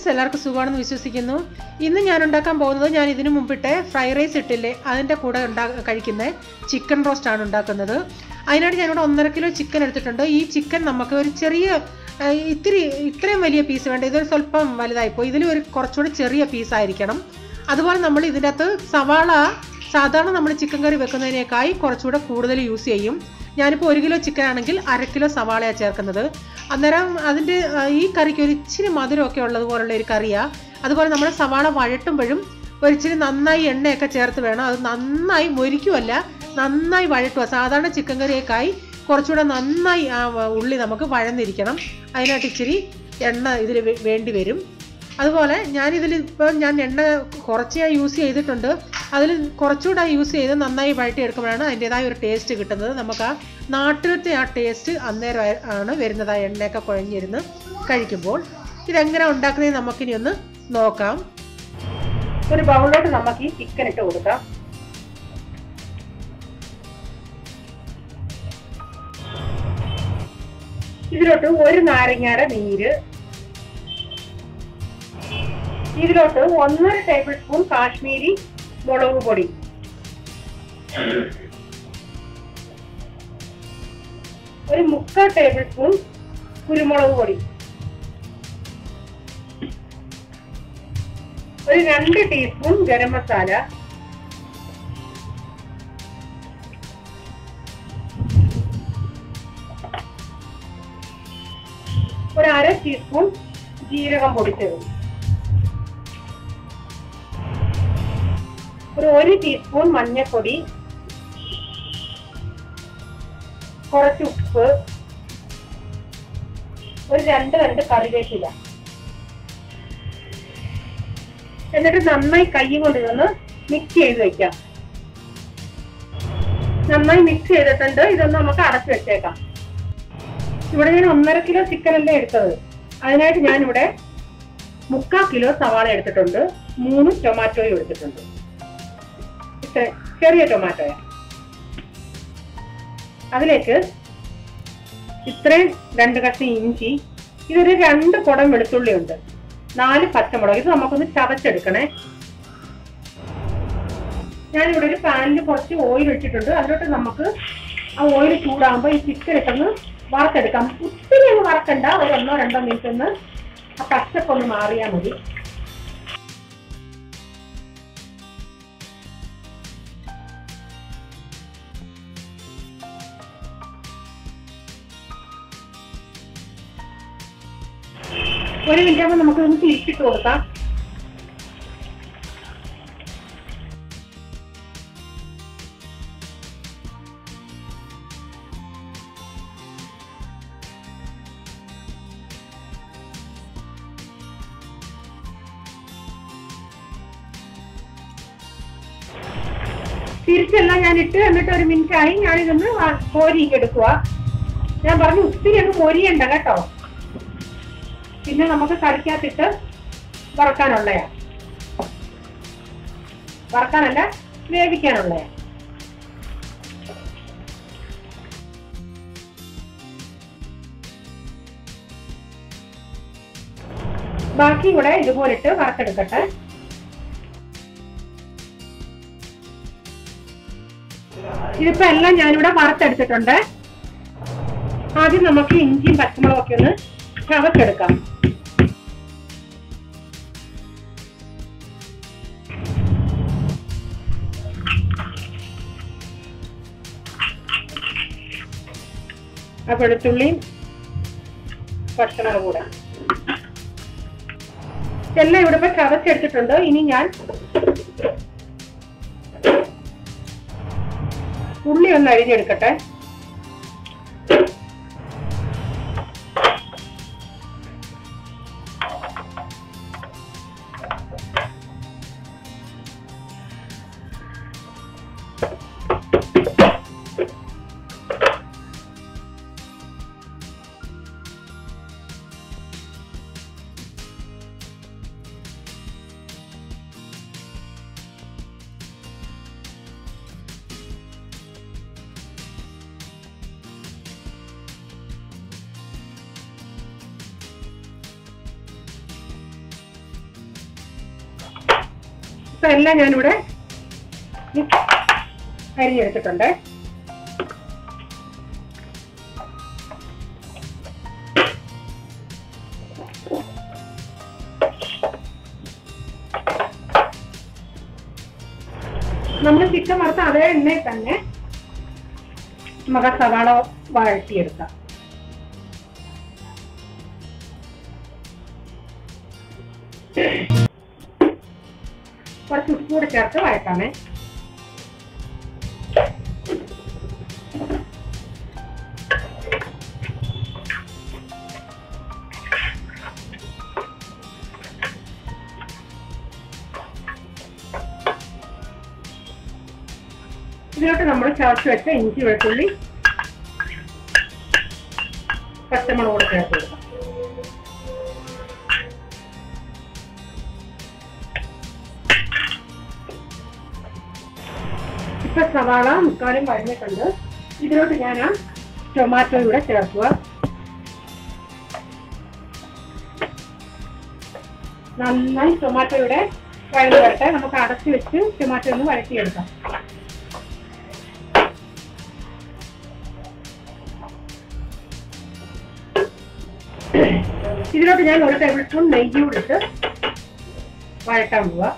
Friends, എല്ലാവർക്കും സുഖമാണെന്ന് വിശ്വസിക്കുന്നു. ഇന്ന് ഞാൻ ഉണ്ടാക്കാൻ പോകുന്നത്, ഞാൻ ഇതിനു മുമ്പിട്ട് ഫ്രൈഡ് റൈസ് ഇട്ടില്ലേ, അതിൻ്റെ കൂടെ കഴിക്കുന്ന ചിക്കൻ റോസ്റ്റ് ആണ് ഉണ്ടാക്കുന്നത്. അതിനായിട്ട് ഞാനിവിടെ 1.5 കിലോ ചിക്കൻ എടുത്തിട്ടുണ്ട്. ഈ ചിക്കൻ നമുക്ക് ഒരു ചെറിയ ഇത്രയും വലിയ പീസ് വേണ്ട, ഇതൊരു സ്വല്പം വലുതായിപ്പോയി. ഇതിൽ ഒരു കുറച്ചുകൂടി ചെറിയ പീസായിരിക്കണം. അതുപോലെ നമ്മൾ ഇതിൻ്റെ അകത്ത് സവാള സാധാരണ നമ്മൾ ചിക്കൻ കറി വെക്കുന്നതിനേക്കായി കുറച്ചുകൂടെ കൂടുതൽ യൂസ് ചെയ്യും. ഞാനിപ്പോൾ 1 കിലോ ചിക്കൻ ആണെങ്കിൽ 1/2 കിലോ സവാളയാണ് ചേർക്കുന്നത്. അന്നേരം അതിൻ്റെ ഈ കറിക്ക് ഒരു ഇച്ചിരി മധുരമൊക്കെ ഉള്ളതുപോലുള്ള ഒരു കറിയാണ്. അതുപോലെ നമ്മൾ സവാള വഴട്ടുമ്പോഴും ഒരിച്ചിരി നന്നായി എണ്ണയൊക്കെ ചേർത്ത് വേണം. അത് നന്നായി മൊരിക്കുമല്ല, നന്നായി വഴട്ടുക. സാധാരണ ചിക്കൻ കറിയേക്കായി കുറച്ചുകൂടെ നന്നായി ആ ഉള്ളി നമുക്ക് വഴന്നിരിക്കണം. അതിനായിട്ട് ഇച്ചിരി എണ്ണ ഇതിൽ വേണ്ടി വരും. അതുപോലെ ഞാൻ എണ്ണ കുറച്ച് യൂസ് ചെയ്തിട്ടുണ്ട്. അതിൽ കുറച്ചുകൂടെ യൂസ് ചെയ്ത് നന്നായി വഴറ്റിയെടുക്കുമ്പോഴാണ് അതിൻ്റെതായ ഒരു ടേസ്റ്റ് കിട്ടുന്നത്. നമുക്ക് ആ നാട്ടിലത്തെ ആ ടേസ്റ്റ് അന്നേരം ആണ് വരുന്നത്, ആ എണ്ണയൊക്കെ കുഴഞ്ഞിരുന്ന് കഴിക്കുമ്പോൾ. ഇതെങ്ങനെ ഉണ്ടാക്കുന്നത് നമുക്കിനി ഒന്ന് നോക്കാം. ഒരു ബൗളിലോട്ട് നമുക്ക് ഈ ചിക്കൻ ഇട്ട് കൊടുക്കാം. ഇതിലോട്ട് 1 നാരങ്ങയുടെ നീര്, ഇതിലോട്ട് 1.5 ടേബിൾ സ്പൂൺ കാശ്മീരി മുളക് പൊടി, ഒരു 3/4 ടേബിൾ സ്പൂൺ കുരുമുളക് പൊടി, ഒരു 2 ടീസ്പൂൺ ഗരം മസാല, ഒരു 1/2 ടീസ്പൂൺ ജീരകം പൊടിച്ചത്, ഒരു 1 ടീസ്പൂൺ മഞ്ഞൾപ്പൊടി, കുറച്ച് ഉപ്പ്, ഒരു 2 കറിവേപ്പില. എന്നിട്ട് നന്നായി കൈ കൊണ്ട് ഇതൊന്ന് മിക്സ് ചെയ്ത് വെക്കാം. നന്നായി മിക്സ് ചെയ്തിട്ടുണ്ട്. ഇതൊന്ന് നമുക്ക് അടച്ചു വെച്ചേക്കാം. ഇവിടെ ഞാൻ 1.5 കിലോ ചിക്കൻ അല്ലേ എടുത്തത്. അതിനായിട്ട് ഞാനിവിടെ 3/4 കിലോ സവാള എടുത്തിട്ടുണ്ട്. 3 ടൊമാറ്റോയും എടുത്തിട്ടുണ്ട്. ചെറിയ ടൊമാറ്റോയാ. അതിലേക്ക് ഇത്രയും 2 കഷ്ണം ഇഞ്ചി, ഇതൊരു 2 കുടം വെളുത്തുള്ളി ഉണ്ട്, 4 പച്ചമുളക്. ഇത് നമുക്കൊന്ന് ചതച്ചെടുക്കണേ. ഞാനിവിടെ ഒരു പാനിൽ കുറച്ച് ഓയിൽ ഇട്ടിട്ടുണ്ട്. അതിലോട്ട് നമുക്ക് ആ ഓയിൽ ചൂടാകുമ്പോൾ ഈ ചിക്കൻ ഇട്ടൊന്ന് വറുത്തെടുക്കാം. ഒത്തിരി അങ്ങ് വറക്കണ്ട, ഒരു 1-2 മിനിറ്റ് ഒന്ന് ആ പച്ചപ്പൊന്ന് മാറിയാൽ മതി. ഒരു മിനിറ്റ് ആകുമ്പോൾ നമുക്കൊന്ന് തിരിച്ചിട്ട് കൊടുക്കാം. തിരിച്ചെല്ലാം ഞാൻ ഇട്ട്, എന്നിട്ട് 1 മിനിറ്റ് ആയി. ഞാനിതൊന്ന് കോരിയെടുക്കുക. ഞാൻ പറഞ്ഞു ഒത്തിരി അങ്ങ് കോരിയണ്ട കേട്ടോ, പിന്നെ നമുക്ക് കറിക്കകത്തിട്ട് വറക്കാനുള്ളയാ. വറക്കാനല്ല, വേവിക്കാനുള്ളയാ. ബാക്കി കൂടെ ഇതുപോലിട്ട് വറുത്തെടുക്കട്ടെ. ഇതിപ്പോ എല്ലാം ഞാനിവിടെ വറുത്തെടുത്തിട്ടുണ്ട്. ആദ്യം നമുക്ക് ഇഞ്ചിയും പച്ചമുളകൊക്കെ ഒന്ന് ചവച്ചെടുക്കാം. ആ വെളുത്തുള്ളിയും പച്ചമുളകും കൂടെ എല്ലാം ഇവിടെ ഇപ്പൊ ചവച്ചെടുത്തിട്ടുണ്ട്. ഇനി ഞാൻ ഉള്ളി ഒന്ന് അരിഞ്ഞെടുക്കട്ടെ. ഇപ്പൊ എല്ലാം ഞാനിവിടെ അരിഞ്ഞെടുത്തിട്ടുണ്ട്. നമ്മൾ ചിക്കൻ വറുത്ത അതേ എണ്ണയിൽ തന്നെ നമുക്ക് സവാള വഴറ്റിയെടുക്കാം. കുറച്ച് ഉപ്പ് കൂടെ ചേർത്ത് വഴറ്റാമേ. ഇതിലോട്ട് നമ്മൾ ചതച്ച് വെച്ച ഇഞ്ചി വെളുത്തുള്ളി പച്ചമുളക് കൂടെ ചേർത്ത് കൊടുക്കാം. ഇപ്പൊ സവാള മുക്കാലും വഴഞ്ഞിട്ടുണ്ട്. ഇതിലോട്ട് ഞാൻ ടൊമാറ്റോ കൂടെ ചേർക്കുക. നന്നായി ടൊമാറ്റോയുടെ വഴഞ്ഞു വരട്ടെ. നമുക്ക് അടച്ചു വെച്ച് ടൊമാറ്റോ ഒന്ന് വഴറ്റിയെടുക്കാം. ഇതിലോട്ട് ഞാൻ 1 ടേബിൾ സ്പൂൺ നെയ്യ് കൂടെ ഇട്ട് വഴറ്റാൻ പോവുക.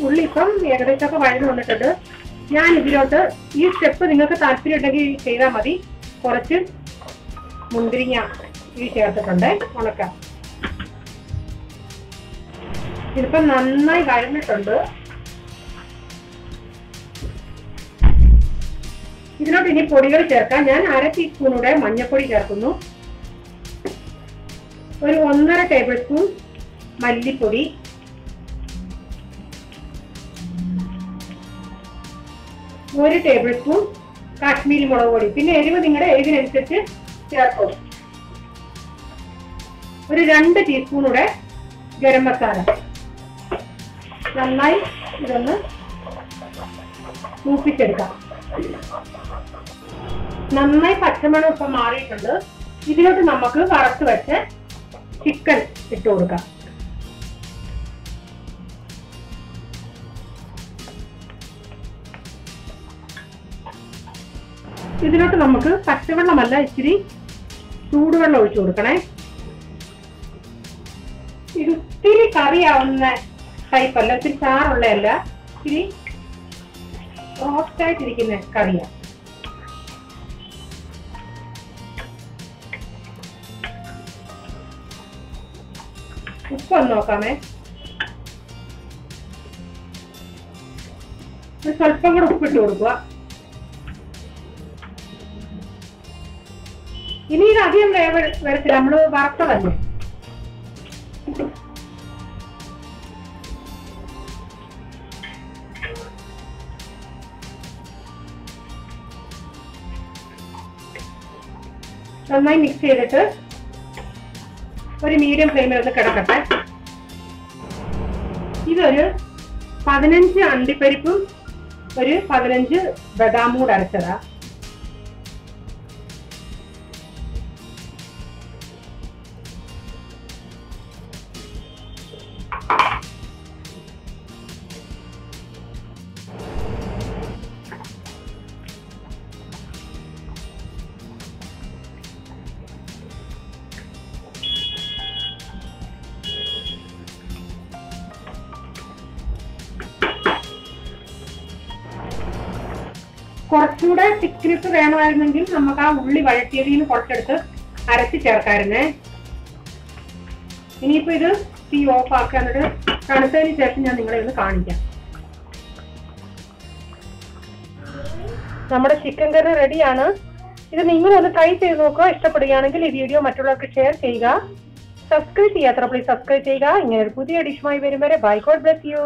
ഉള്ളി ഇപ്പം ഏകദേശമൊക്കെ വഴന്നു വന്നിട്ടുണ്ട്. ഞാൻ ഇതിലോട്ട് ഈ സ്റ്റെപ്പ് നിങ്ങൾക്ക് താല്പര്യം ഉണ്ടെങ്കിൽ ചെയ്താൽ മതി. കുറച്ച് മുന്തിരിങ്ങ ഈ ചേർത്തിട്ടുണ്ട്, ഉണക്കാം. ഇതിപ്പം നന്നായി വഴന്നിട്ടുണ്ട്. ഇതിലോട്ട് ഇനി പൊടികൾ ചേർക്കാം. ഞാൻ 1/2 ടീസ്പൂണൂടെ മഞ്ഞൾപ്പൊടി ചേർക്കുന്നു. ഒരു 1.5 ടേബിൾ സ്പൂൺ മല്ലിപ്പൊടി, 1 ടേബിൾ സ്പൂൺ കാശ്മീരി മുളക് പൊടി. പിന്നെ എരിവ് നിങ്ങളുടെ എരിവിനനുസരിച്ച് ചേർക്കും. ഒരു 2 ടീസ്പൂണൂടെ ഗരം മസാല. നന്നായി ഇതൊന്ന് മൂപ്പിച്ചെടുക്കാം. നന്നായി പച്ചമണം ഇപ്പം മാറിയിട്ടുണ്ട്. ഇതിലോട്ട് നമുക്ക് വറുത്ത് വെച്ച് ചിക്കൻ ഇട്ട് കൊടുക്കാം. ഇതിലോട്ട് നമുക്ക് പച്ചവെള്ളമല്ല, ഇച്ചിരി ചൂടുവെള്ളം ഒഴിച്ചു കൊടുക്കണേ. ഇത് ഇത്തിരി കറിയാവുന്ന ടൈപ്പല്ല, ഇത്തിരി ചാറുള്ളതല്ല, ഇത്തിരി സോഫ്റ്റായിട്ടിരിക്കുന്ന കറിയാണ്. ഉപ്പൊന്ന് നോക്കാമേ. സ്വല്പം കൂടെ ഉപ്പിട്ട് കൊടുക്കുക. ഇനി ഇത് അധികം വരത്തില്ല, നമ്മള് വറുത്തതല്ലേ. നന്നായി മിക്സ് ചെയ്തിട്ട് ഒരു മീഡിയം ഫ്ലെയിമിൽ ഒന്ന് കിടക്കട്ടെ. ഇതൊരു 15 അണ്ടിപ്പരിപ്പും ഒരു 15 ബദാമും കൂടെ അരച്ചതാ. കുറച്ചുകൂടെ തിക്നെസ് വേണമായിരുന്നെങ്കിൽ നമുക്ക് ആ ഉള്ളി വഴറ്റിയതിൽ നിന്ന് കുറച്ചെടുത്ത് അരച്ച് ചേർക്കായിരുന്നേ. ഇനിയിപ്പോ ഇത് തീ ഓഫ് ആക്കാനൊരു തണുത്തതിന് ശേഷം ഞാൻ നിങ്ങളെ ഒന്ന് കാണിക്കാം. നമ്മുടെ ചിക്കൻ കറി റെഡിയാണ്. ഇത് നിങ്ങളൊന്ന് ട്രൈ ചെയ്ത് നോക്കുക. ഇഷ്ടപ്പെടുകയാണെങ്കിൽ ഈ വീഡിയോ മറ്റുള്ളവർക്ക് ഷെയർ ചെയ്യുക. സബ്സ്ക്രൈബ് ചെയ്യാത്ത പ്ലീസ് സബ്സ്ക്രൈബ് ചെയ്യുക. ഇങ്ങനെ ഒരു പുതിയ ഡിഷുമായി വരും വരെ ബൈ. God bless you.